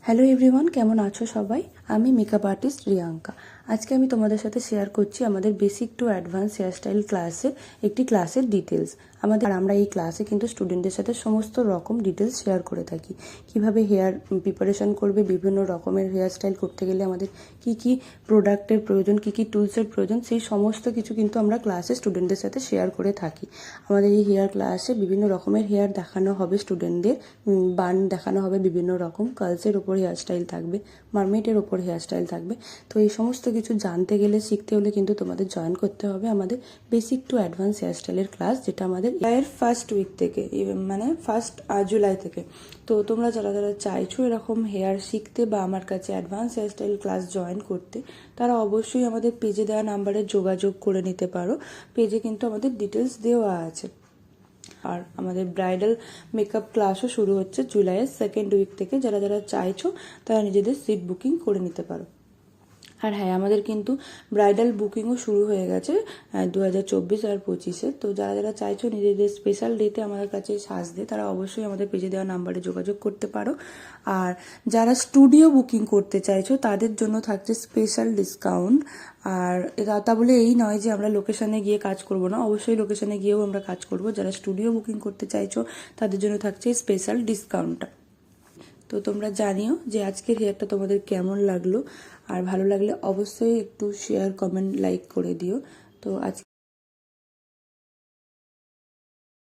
Hello everyone, কেমন আছো সবাই? আমি মেকআপ আর্টিস্ট রিয়াঙ্কা। আজকে আমি তোমাদের সাথে শেয়ার করছি আমাদের বেসিক টু অ্যাডভান্স হেয়ারস্টাইল ক্লাসের একটি ক্লাসের ডিটেলস। আমরা এই ক্লাসে কিন্তু স্টুডেন্টদের সাথে সমস্ত রকম ডিটেলস শেয়ার করে থাকি। কিভাবে হেয়ার প্রিপারেশন করবে, বিভিন্ন রকমের হেয়ারস্টাইল করতে গেলে আমাদের কি কি প্রোডাক্টের প্রয়োজন, কি কি টুলসের প্রয়োজন, সেই সমস্ত কিছু কিন্তু আমরা ক্লাসে স্টুডেন্টদের সাথে শেয়ার করে থাকি। আমাদের এই হেয়ার ক্লাসে বিভিন্ন রকমের হেয়ার দেখানো হবে স্টুডেন্টদের। বান দেখানো হবে, বিভিন্ন রকম কার্লসের ওপর হেয়ারস্টাইল থাকবে, মারমেটের ওপর হেয়ারস্টাইল থাকবে। তো এই সমস্ত কিছু জানতে গেলে, শিখতে হলে কিন্তু তোমাদের জয়েন করতে হবে আমাদের বেসিক টু অ্যাডভান্স হেয়ারস্টাইলের ক্লাস, যেটা আমাদের এর ফার্স্ট উইক থেকে, মানে ফার্স্ট জুলাই থেকে। তো তোমরা যারা যারা চাইছো এরকম হেয়ার শিখতে বা আমার কাছে অ্যাডভান্স হেয়ারস্টাইল ক্লাস জয়েন করতে, তারা অবশ্যই আমাদের পেজে দেওয়া নাম্বারে যোগাযোগ করে নিতে পারো। পেজে কিন্তু আমাদের ডিটেলস দেওয়া আছে। আর আমাদের ব্রাইডাল মেকআপ ক্লাসও শুরু হচ্ছে জুলাইয়ের সেকেন্ড উইক থেকে। যারা যারা চাইছো তারা নিজেদের সিট বুকিং করে নিতে পারো। আর হ্যাঁ, আমাদের কিন্তু ব্রাইডাল বুকিংও শুরু হয়ে গেছে 2024 আর 25-এ। তো যারা যারা চাইছো নিজেদের স্পেশাল ডেতে আমাদের কাছে সাজতে, তারা অবশ্যই আমাদের পেজে দেওয়া নাম্বারে যোগাযোগ করতে পারো। আর যারা স্টুডিও বুকিং করতে চাইছো তাদের জন্য থাকছে স্পেশাল ডিসকাউন্ট। আর তা বলে এই নয় যে আমরা লোকেশনে গিয়ে কাজ করব না, অবশ্যই লোকেশনে গিয়েও আমরা কাজ করব। যারা স্টুডিও বুকিং করতে চাইছো তাদের জন্য থাকছে স্পেশাল ডিসকাউন্টটা। তো তোমরা জানিও যে আজকের হেয়ারটা তোমাদের কেমন লাগলো। আর ভালো লাগলে অবশ্যই একটু শেয়ার, কমেন্ট, লাইক করে দিও। তো আজকে